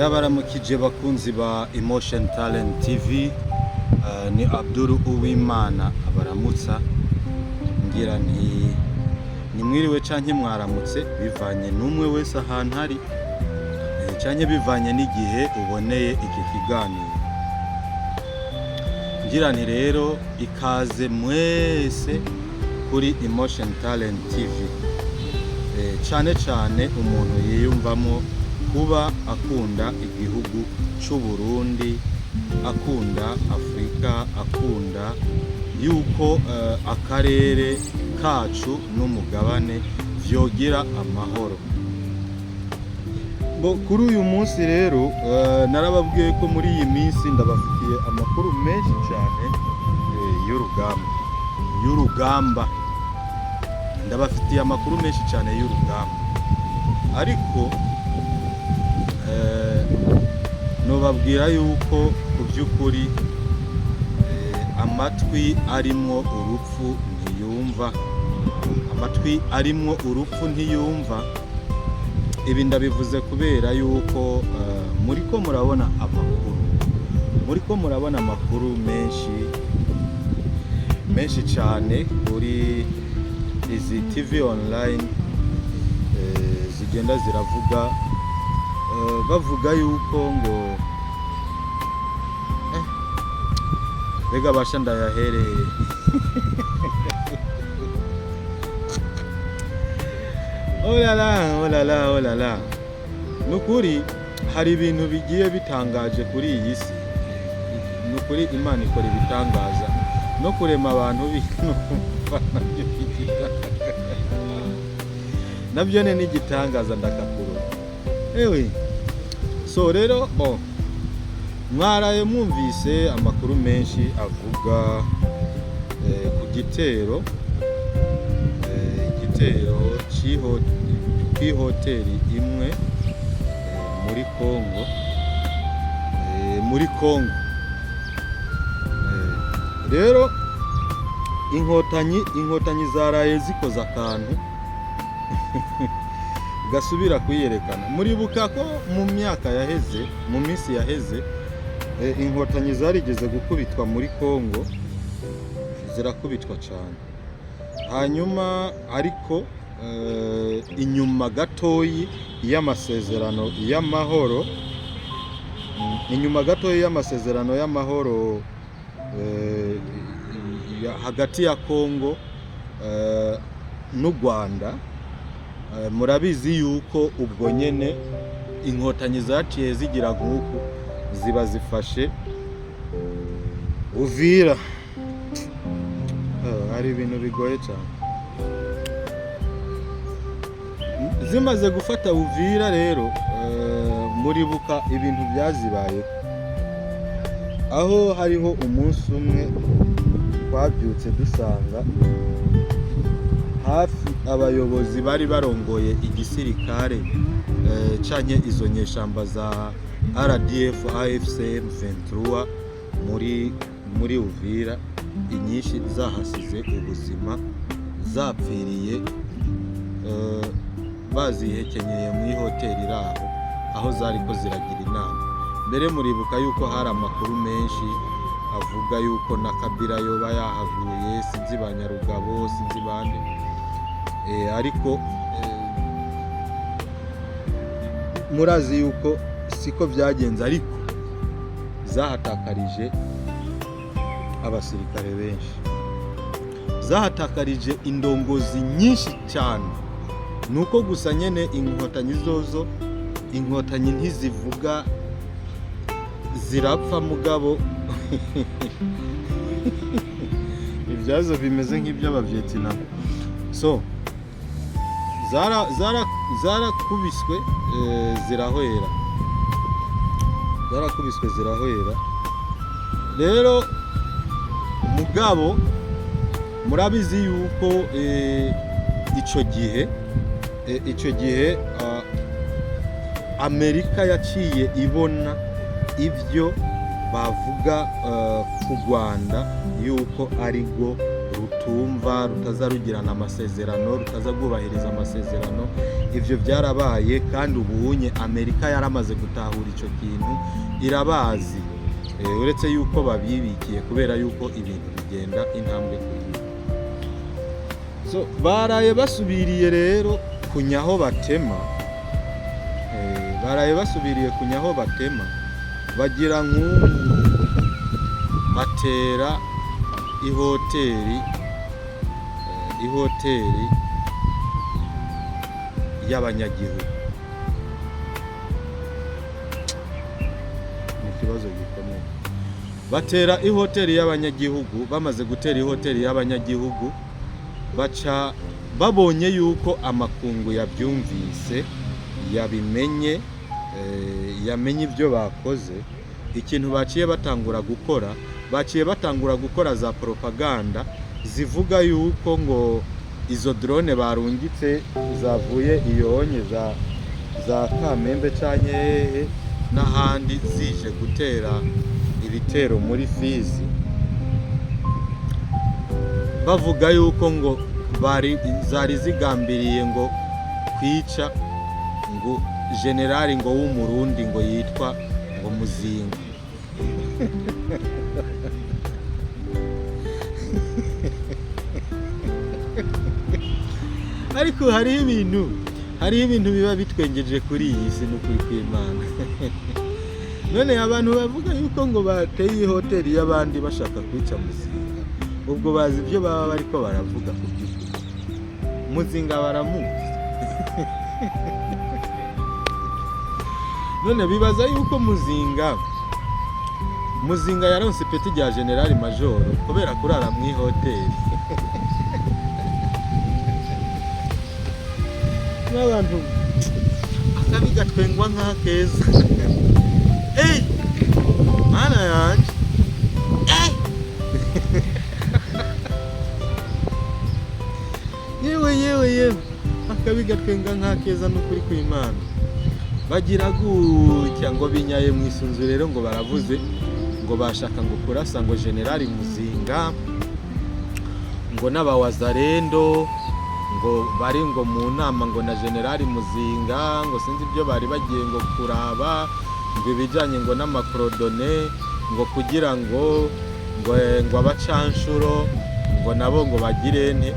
Ndabaramukije bakunzi ba Emotion Talent TV. Ni Abdul Uwimana abaramutsa, ngira ni mwiriwe canke mwaramutse bivanye n'umwe wese ahantu hari, canke bivanye n'igihe uboneye iki kiganiro. Ngira nti rero ikaze mwese kuri Emotion Talent TV. Cane cane umuntu yiyumvamo kuba akunda igihugu c'u Burundi, akunda Afrika, akunda yuko akarere kacu n'umugabane vyogira amahoro. Kuri uyu munsi rero narababwiye ko muri iyi minsi ndabafitiye amakuru menshi cyane y'urugamba. Ndabafitiye amakuru menshi cyane y'urugamba, ariko nobabwira yuko ku by'ukuri amatwi arimwo urupfu ntiyumva. Amatwi arimwo urupfu ntiyumva. Ibi ndabivuze kubera yuko muriko murabona amakuru menshi cyane kuri izi TV online zigenda ziravuga, bavuga yuko ngo bega basha ndayahereye oh la la. Nukuri hari ibintu bigiye bitangaje kuri iyi si. Nukuri Imana ikora ibitangaza no kurema abantu nabyo ni igitangaza ndakakurura. So rero mwaraye mwumvise amakuru menshi avuga ku gitero kw'ihoteli imwe muri Kongo. Rero inkotanyi zaraye zikoze akantu gasubira kuyerekana. Muribuka ko mu minsi yaheze inkotanyi zarigeze gukubitwa muri Kongo, zirakubitwa cyane. Hanyuma ariko inyuma gatoyi y'amasezerano y'amahoro hagati ya Kongo n'u Rwanda, murabizi yuko ubwo nyene inkotanyi zaciye zigira nk'uku ziba zifashe Uvira. Hari ibintu bigoye cyane. Zimaze gufata Uvira rero, muribuka ibintu byazibaye, aho hariho umunsi umwe twabyutse dusanga hafi abayobozi bari barongoye igisirikare canke izo nyeshamba za RDF AFCM 23 muri Uvira, inyinshi zahasize ubuzima, zapfiriye bazihekenyeye muri hoteli iraho aho zariko ziragira inama. Mbere muribuka yuko hari amakuru menshi avuga yuko na Kabila yoba yahaguye, sinzi Banyarugabo, sinzi bande, ariko murazi yuko siko byagenze, ariko zahatakarije abasirikare benshi, zahatakarije indongozi nyinshi cyane. Nuko gusa nyene inkotanyi ntizivuga, zirapfa mugabo ibyazo bimeze nk'iby'Abavietnam. So zarakubiswe zirahwera. Rero mugabo murabizi yuko ico gihe Amerika yaciye ibona ibyo bavuga ku Rwanda yuko ari rwo rutumva, rutaza rugirana amasezerano, rutaza rwubahiriza amasezerano. Ivyo byarabaye kandi ubunye Amerika yaramaze gutahura ico kintu, irabazi. Uretse yuko babibikiye kubera yuko ibintu bigenda intambwe ku yindi. So baraye basubiriye rero kunyaho batema, bagira batera ihoteri y'abanyagihugu. Ni kibazo gikomeye. Batera ihoteri y'abanyagihugu, bamaze gutera ihoteri y'abanyagihugu baca babonye yuko amakungu yabyumvise, yabimenye, yamenye ibyo bakoze. Ikintu baciye batangura gukora za propaganda zivuga yuko ngo izo drone barungitse zavuye iyonye za Kamembe canke n'ahandi zije gutera ibitero muri Fizi, bavuga yuko ngo zari zigambiriye ngo kwica ngo generali ngo w'umurundi ngo yitwa ngo Muzinga. Ariko hariho ibintu biba bitwengeje kuri iyi si n'ukuri kw'Imana. None abantu bavuga yuko ngo bateye hoteli y'abandi bashaka kwica Muzinga, ubwo bazi ibyo baba bariko baravuga ku by'ukuri. Muzinga baramuzi. None bibaza yuko Muzinga yaronse ipeti rya generali majoro kubera kurara mu hoteli. N'abantu akabiga twengwa nk'akeza. Mana yanje. Yewe akabiga twenga nk'akeza n'ukuri kw'Imana. Bagira gutya ngo binyaye mu isunzu rero ngo baravuze ngo bashaka ngo kurasa ngo generali Muzinga ngo n'abawazarendo ngo bari ngo mu nama ngo na generali Muzinga ngo sinzi ibyo bari bagiye ngo kuraba ngo ibijanye ngo n'amakrodone ngo kugira ngo abacanshuro ngo nabo ngo bagirene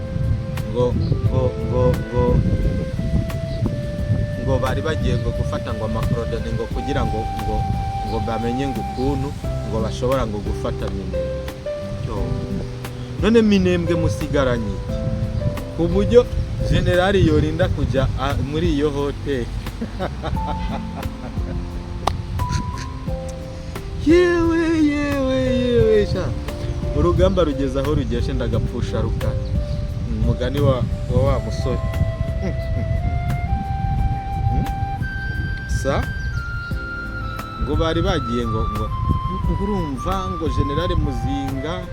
ngo bari bagiye ngo gufata ngo amakrodone ngo kugira ngo bamenye ngo ukuntu ngo bashobora ngo gufata Minembwe. None Minembwe musigaranye ku buryo generali yorinda kujya muri iyo hoteli. yewe sha urugamba rugeza aho rugeshe ndagapfusha ruka, umugani wa musore. Ngo bari bagiye ngo urumva ngo generali Muzinga,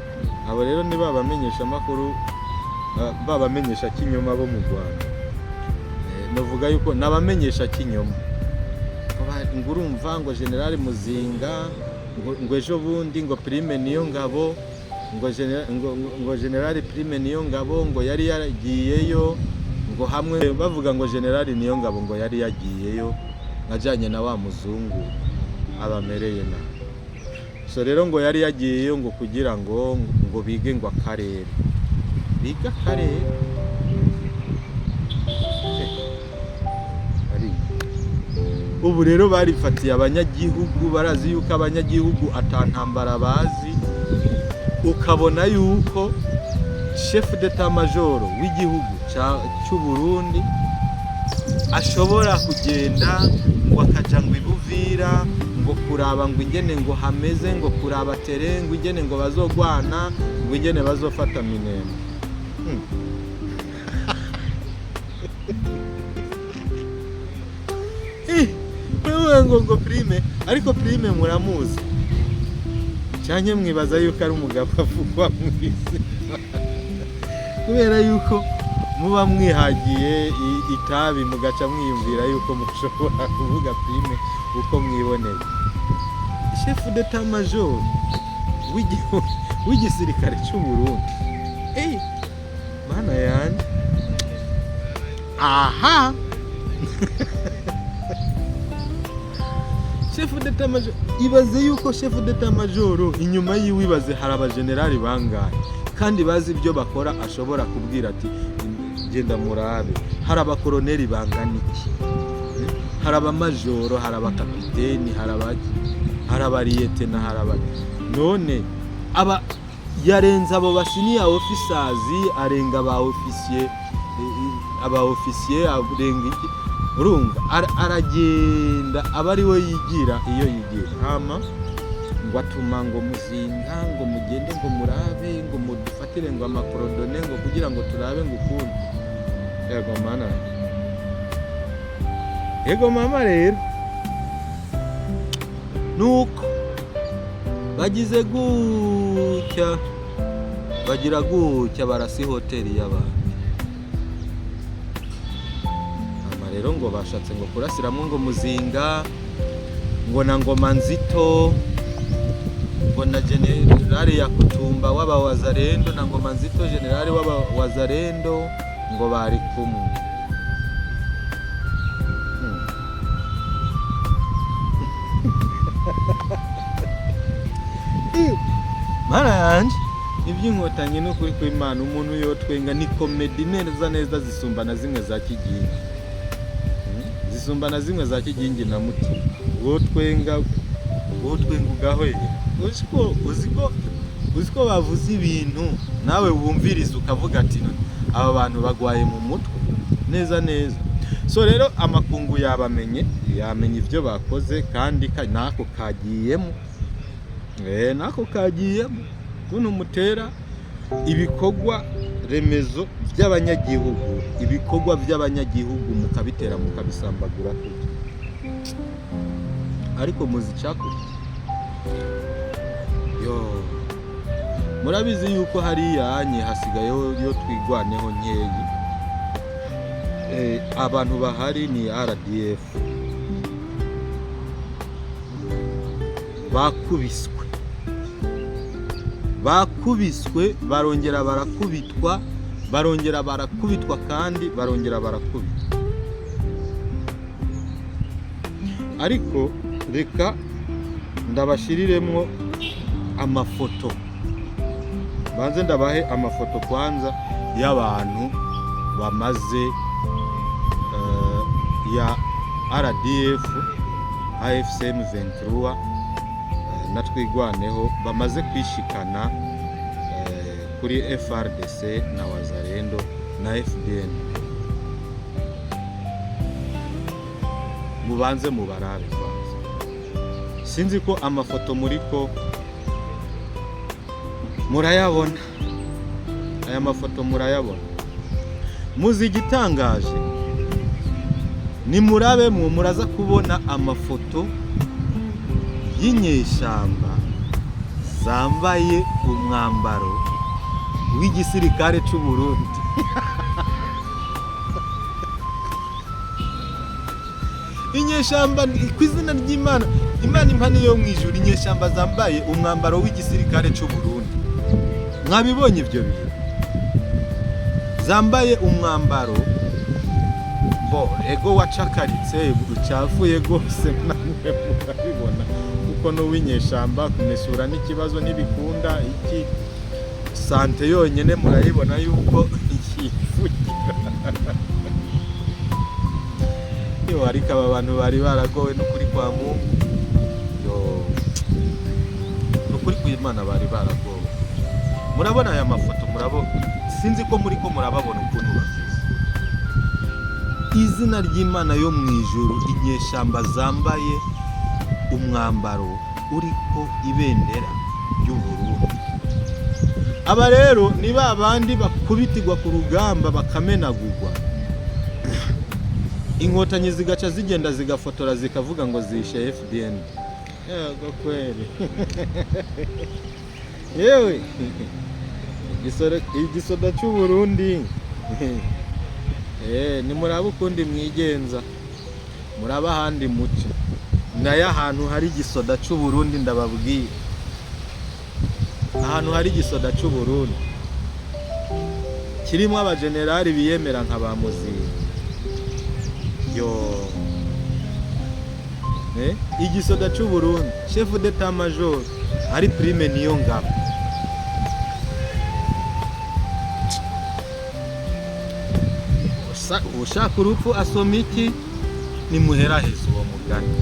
abo rero ni babamenyesha amakuru, babamenyesha kinyoma bo mu Rwanda. Navuga yuko nabamenyesha kinyoma. Ngo urumva ngo generali Muzinga ngo ejo bundi ngo Prime niyo ngabo ngo generali Prime niyo ngabo ngo yari yagiyeyo ngo hamwe bavuga ngo generali niyo ngabo ngo yari yagiyeyo ajanye na wa muzungu abamereye na. So rero ngo yari yagiyeyo ngo kugira ngo bige ngo akarere. Biga akarere. Ubu rero barifatiye abanyagihugu, barazi yuko abanyagihugu atantambara bazi, ukabona yuko chef d'état major w'igihugu cy'u Burundi ashobora kugenda ngo akaja ngo ibuvira ngo kuraba ngo ingene ngo hameze ngo kuraba terrain ngo ingene ngo bazogwana ngo ingene bazofata Minembwe. ngo Prime, ariko Prime muramuzi cyane mwibaza yuko ari umugabo avugwa mwisi kubera yuko muba mwihagiye itabi mugaca mwiyumvira yuko mushobora kuvuga Prime uko mwiboneye. Chef d'état major w'igisirikare cy'u Burundi mana yanjye. Aha chef d'état major, ibaze yuko chef d'état major inyuma yiwe ibaze hari abagenerali bangahe kandi bazi ibyo bakora, ashobora kubwira ati genda murabe. Hari abakoroneri bangana iki, hari abamajoro, hari abakapiteni, hari abariyetena, hari none aba yarenza abo basiniya officers, arenga aba officier, arenga iki, urumva aragenda aba ari we yigira iyo yigira. Hama ngo atuma ngo muzinga, ngo mugende ngo murabe, ngo mudufatire ngo amakorodone, ngo kugira ngo turabe ngo ukuntu. Yego mana, yego mama. Rero nuko bagize gutya, bagira gutya, barasi hoteli y'abantu. Ama rero ngo bashatse ngo kurasiramo ngo muzinga, ngo na Ngoma Nzito, ngo na generali ya Kutumba w'aba Wazalendo, na Ngoma Nzito generali w'aba Wazalendo, ngo bari kumwe. Mana yanjye, iby'inkotanyi n'ukuri kw'Imana, umuntu yotwenga ni komedi neza zisumbana zimwe za Kigingi, zisumbana zimwe za Kigingi na Mutima. Wotwenga ugahweye, uziko bavuze ibintu nawe wumviriza ukavuga ati aba bantu bagwaye mu mutwe neza. So rero amakungu yamenye ibyo bakoze, kandi nako kagiyemo, nako kagiyemo kuntu mutera ibikorwa remezo by'abanyagihugu, ibikorwa by'abanyagihugu mukabitera mukabisambagura kuko ariko muzicako yo murabizi yuko hariya anye hasigayeho yo twigwaneho nkeyi. Abantu bahari ni RDF, bakubiswe barongera barakubitwa kandi barongera barakubitwa. Ariko reka ndabashiriremwo amafoto, banze ndabahe amafoto kwanza y'abantu bamaze ya RDF, AFCM 23 na twigwaneho bamaze kwishikana kuri FRDC na Wazalendo na FDN. Mubanze mubarabe kwanza. Sinzi ko amafoto muriko murayabona, aya mafoto murayabona. Muzi igitangaje, ni murabe muraza kubona amafoto y'inyeshamba zambaye umwambaro w'igisirikare cy'u Burundi. Inyeshamba kw'izina ry'Imana, Imana impane yo mwijuru, inyeshamba zambaye umwambaro w'igisirikare cy'u Burundi. Mwabibonye ibyo bintu? Zambaye umwambaro ego wacakaritse, ucafuye gose, namwe murabibona kuko no w'inyeshamba kumesura n'ikibazo n'ibikunda iki sante yonyene murayibona yuko ikifugira. Yo ariko aba bantu bari baragowe n'ukuri kwa Mungu, yo n'ukuri kw'Imana bari baragowe. Murabona aya mafoto, murabona, sinzi ko muri ko murababona ukuntu bafise. Izina ry'Imana yo mwijuru, inyeshamba zambaye umwambaro uriko ibendera ry'u Burundi. Aba rero ni babandi bakubitirwa ku rugamba bakamenagurwa, inkotanyi zigaca zigenda zigafotora zikavuga ngo zishe FDN. Yego kweli. Yewe igisoda cy'u Burundi. Ni muraba ukundi mwigenza, muraba handi muce. Ngaya ahantu hari igisoda cy'u Burundi ndababwiye. Ahantu hari igisoda cy'u Burundi kirimo abagenerali biyemera nka ba Muzinga. Igisoda cy'u Burundi, chef d'état major ari Prime Niyongabo. Ushaka urupfu asoma iki? Ni muheraheza uwo mugani.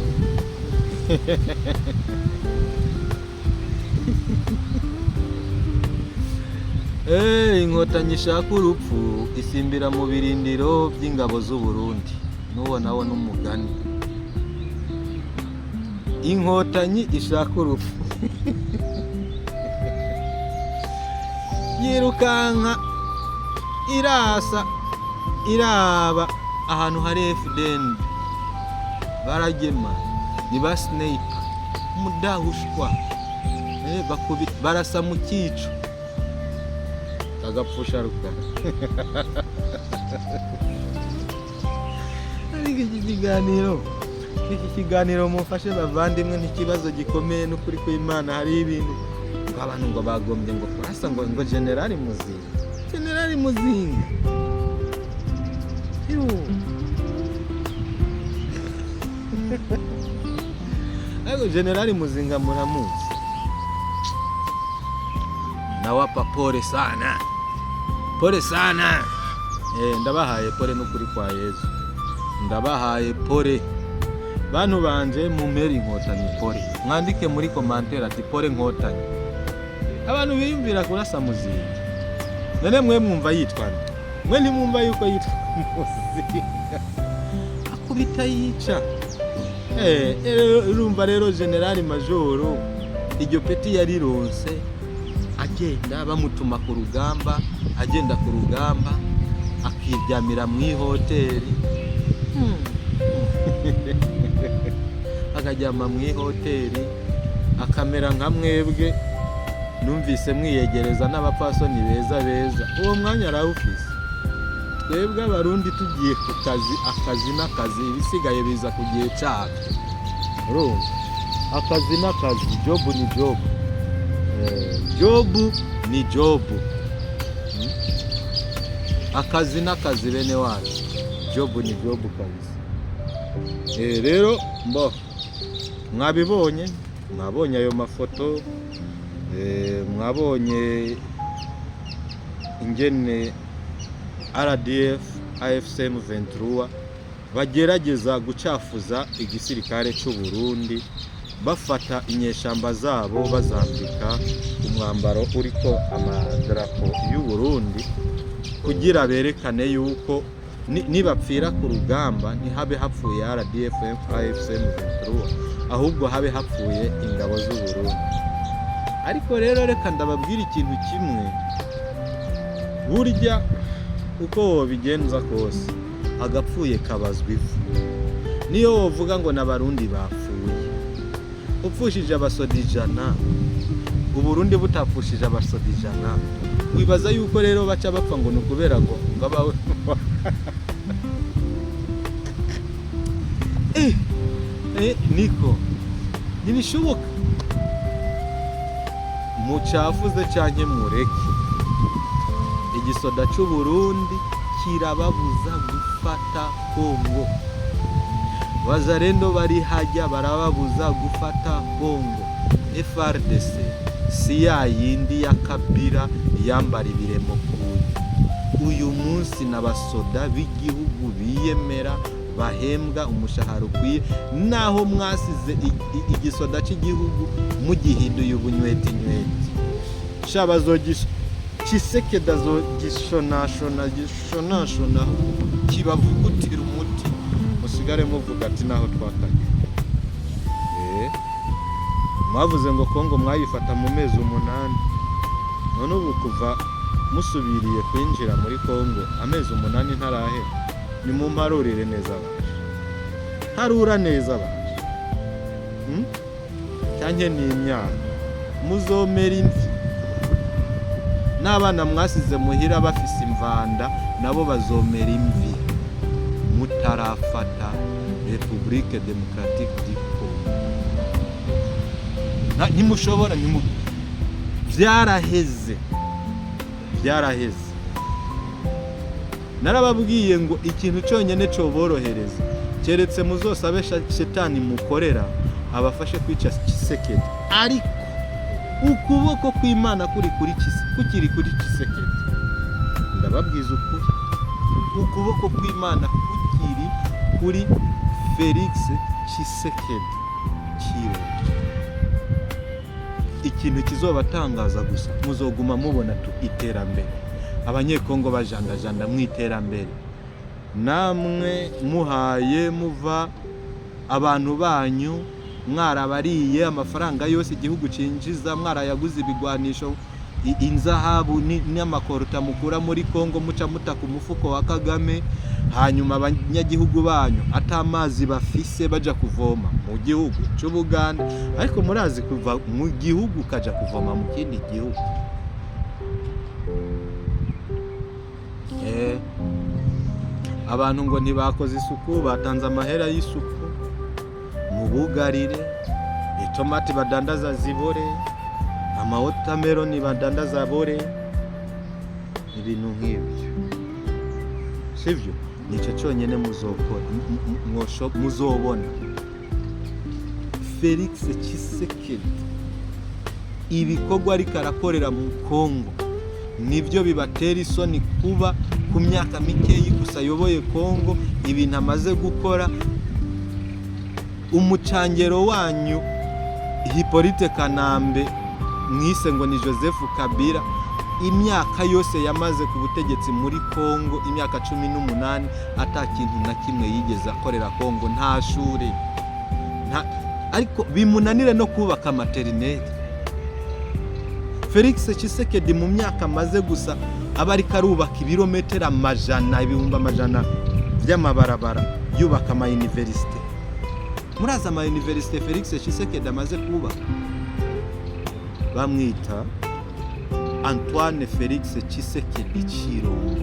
Inkotanyi ishaka urupfu isimbira mu birindiro by'ingabo z'u Burundi. Nubona wo n'umugani. Inkotanyi ishaka urupfu yirukanka irasa iraba ahantu hari FDN baragema ni ba sniper mudahushwa bakubita barasa mu kico agapfusha ruka. Iki kiganiro mufashe bavandimwe n'ikibazo gikomeye n'ukuri kw'Imana. Hari ibintu ngo abantu ngo bagombye ngo kurasa ngo General Muzinga. General Muzinga ariko General Muzinga muramuzi, nawapa pole sana, pole sana. Ndabahaye pole n'ukuri kwa Yesu, ndabahaye pole bantu banje. Mumpera Inkotanyi pole, mwandike muri commentaire ati pole Inkotanyi. Abantu biyumvira kurasa Muzinga, none mwe mwumva yitwa mwe ntimwumva yuko yitwa Muzinga akubita yica. Urumva rero General Majoro iryo peti yarironse agenda bamutuma ku rugamba, agenda ku rugamba akiryamira mu ihoteli akajyama mu ihoteli akamera nka mwebwe numvise mwiyegereza n'abapasoni beza beza. Uwo mwanya arawufise. Twebwe abarundi tugiye ku kazi, akazi n'akazi ibisigaye biza ku gihe cyabyo. Urumva akazi n'akazi, job ni job, job ni job, akazi n'akazi bene wacu, job ni job kabisa. Rero mwabonye ayo mafoto, mwabonye ingene RDF AFC M23 bagerageza gucafuza igisirikare cy'u Burundi, bafata inyeshamba zabo bazambika umwambaro uriko amadarapo y'u Burundi kugira berekane yuko nibapfira ku rugamba ntihabe hapfuye RDF AFC M23, ahubwo habe hapfuye ingabo z'u Burundi. Ariko rero reka ndababwira ikintu kimwe, burya uko bigenza kose agapfuye kabazwa ivu. Niyo wovuga ngo n'abarundi bapfuye, upfushije abasoda 100, u Burundi butapfushije abasoda 100, wibaza yuko rero baca bapfa ngo nukubera ngo ngabawe niko ntibishoboka. Mucafuze canke mureke, igisoda cy'u Burundi kirababuza gufata Kongo. Wazalendo bari hajya barababuza gufata Kongo. FRDC si ya yindi ya Kabila yambara ibiremo kuye. Uyu munsi n'abasoda b'igihugu biyemera bahembwa umushahara ukwiye, naho mwasize igisoda cy'igihugu mugihinduye ubunyweti nyweti. Shabazogisha Kisekedi azogishonashona kibavugutira umuti, musigare muvuga ati naho twakanye. Mwavuze ngo Kongo mwayifata mu mezi 8, none ubu kuva musubiriye kwinjira muri Kongo amezi 8 ntarahe. Ni mu mparurire neza baje, harura neza baje, cyane ni imyaka muzomera imvi. N'abana mwasize muhira bafise imvanda nabo bazomera imvi mutarafata Republique Democratique du Congo. Ntimushobora, byaraheze. narababwiye ngo ikintu cyonyine cyo borohereza keretse muzosabe shetani mukorera abafashe kwica Tshisekedi, ariko ukuboko kw'Imana kuri Tshisekedi. Ndababwiza ukuri, ukuboko kw'Imana kukiri kuri Felix Tshisekedi kiro. Ikintu kizobatangaza gusa, muzoguma mubona iterambere, abanyekongo bajandajanda mu iterambere, namwe muhaye muva abantu banyu mwarabariye amafaranga yose igihugu cinjiza, mwarayaguze ibigwanisho, inzahabu n'amakorota mukura muri Kongo muca mutaka umufuko wa Kagame, hanyuma abanyagihugu banyu atamazi bafise baja kuvoma mu gihugu c'Ubuganda, ariko murazi kuva mu gihugu kaja kuvoma mu kindi gihugu. Abantu ngo ntibakoze isuku, batanze amahera y'isuku mu bugarire, itomati badandaza zibore, amawotameloni badandaza bore, ibintu nk'ibyo. Sivyo? Nicyo cyonyine muzobona. Felix Tshisekedi ibikorwa ariko arakorera mu Kongo nibyo bibatera isoni, kuba ku myaka mikeyi gusa ayoboye Kongo ibintu amaze gukora. Umucangero wanyu Hippolyte Kanambe mwise ngo ni Joseph Kabila, imyaka yose yamaze ku butegetsi muri Kongo, imyaka 18, ata kintu na kimwe yigeze akorera Kongo, nta shure, ariko bimunanire no kubaka materinete. Felix Tshisekedi mu myaka amaze gusa aba ariko arubaka ibirometero ibihumbi amajana by'amabarabara, yubaka ama universite. Murazi ama universite Felix Tshisekedi amaze kubaka? Bamwita Antoine Felix Tshisekedi Chilombo.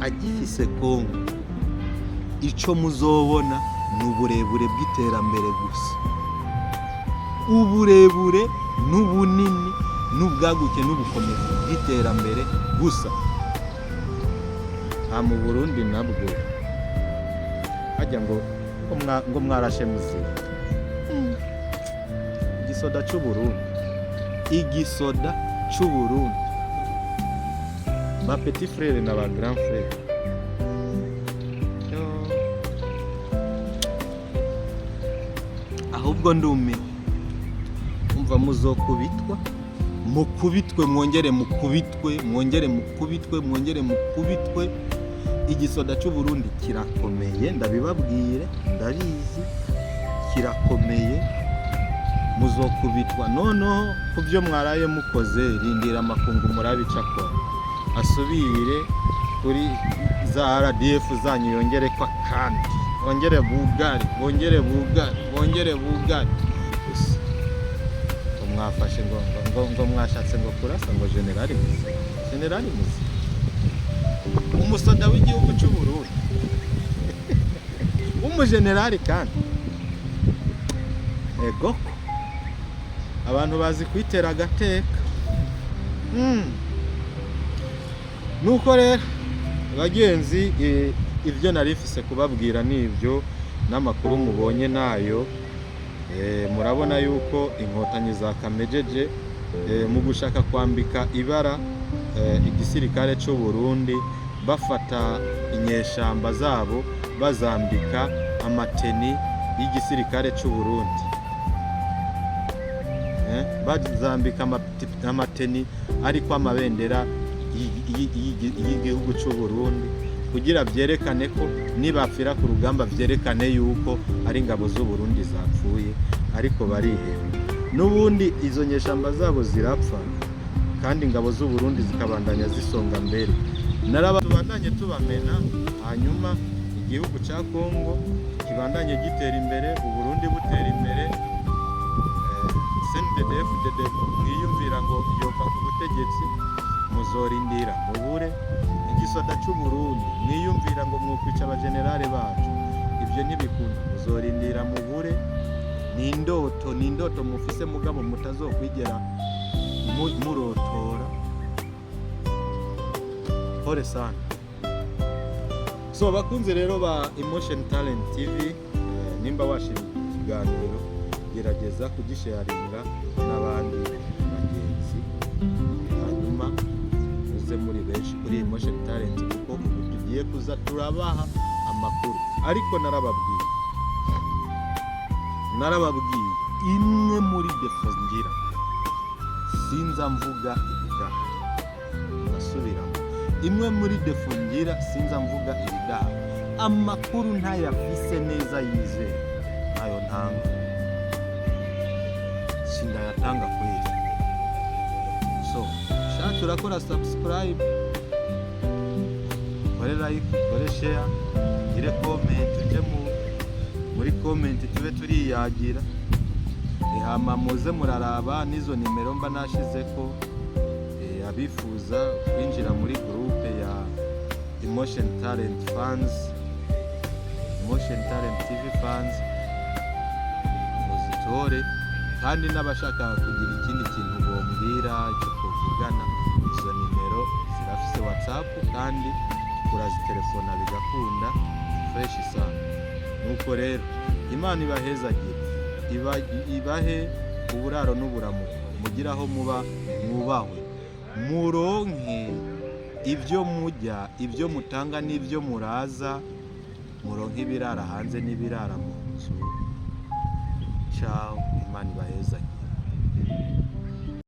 Agifise Kongo, ico muzobona ni uburebure bw'iterambere gusa, uburebure n'ubunini n'ubwaguke n'ubukomezi bw'iterambere gusa. Mu Burundi nabwo hajya ngo mwarashe muzira igisoda c'Uburundi, ba petit frère na ba grand frère. Ahubwo ndume umva muzokubitwa, mukubitwe, mwongere mukubitwe. Igisoda c'Uburundi kirakomeye, ndabibabwire, ndabizi kirakomeye, muzokubitwa. Noneho kubyo mwaraye mukoze, rindira amakungu murabicakora, asubire kuri za RDF zanyu yongere kwa kandi, bongere bugari gusa. Mwafashe ngo mwashatse ngo kurasa ngo generali muzi umusoda w'igihugu c'Uburundi umugenerali kandi ego abantu bazi kwitera agateka. Nuko rero bagenzi, ibyo narifise kubabwira nibyo, n'amakuru mubonye nayo. Murabona yuko inkotanyi zakamejeje mu gushaka kwambika ibara igisirikare cy'u Burundi, bafata inyeshamba zabo bazambika amateni y'igisirikare cy'u Burundi, bazambika amateni ariko amabendera y'igihugu cy'u Burundi, kugira byerekane ko nibapfira ku rugamba byerekane yuko ari ingabo z'u Burundi zapfuye, ariko bariheba. N'ubundi izo nyeshamba zabo zirapfa kandi ingabo z'u Burundi zikabandanya zisonga mbere. Narabandanye tubamena, hanyuma igihugu cya Kongo kibandanye gitera imbere, u Burundi butera imbere. CNDD-FDD mwiyumvira ngo yova ku butegetsi, muzorindira mubure. Igisoda cy'u Burundi mwiyumvira ngo mwokwica abagenerale bacu, ibyo ntibikunda, muzorindira mubure. Ni indoto mufise mugabo mutazokwigera murotora. Pole sana. So bakunze rero ba Emotion Talent TV, nimba washimye ikiganiro gerageza kugisharinga n'abandi bagenzi, hanyuma uze muri benshi kuri Emotion Talent kuko tugiye kuza turabaha amakuru. Ariko narababwiye imwe muri defo ngira sinza mvuga ibidaha. Ndasubiramo, imwe muri defo ngira sinza mvuga ibidaha. Amakuru ntayafise neza yizeye nayo ntanga, sindayatanga kwezi. So shaka urakora subscribe, kore like, kore share, gire comment, uje muri comment tube turiyagira. Hama muze muraraba n'izo nimero mba nashizeko, abifuza kwinjira muri groupe ya Emotion Talent Fans, Emotion Talent TV Fans, muzitore. Kandi n'abashaka kugira ikindi kintu bombwira cyo kuvugana, izo nimero zirafise WhatsApp kandi urazitelefona bigakunda fresh sana. Nuko rero Imana ibahezagire, ibahe uburaro n'uburamuko, mugiraho muba mwubahwe, muronke ibyo mujya, ibyo mutanga n'ibyo muraza, muronke ibirara hanze n'ibirara mu nzu. Ciao, Imana ibahezagire.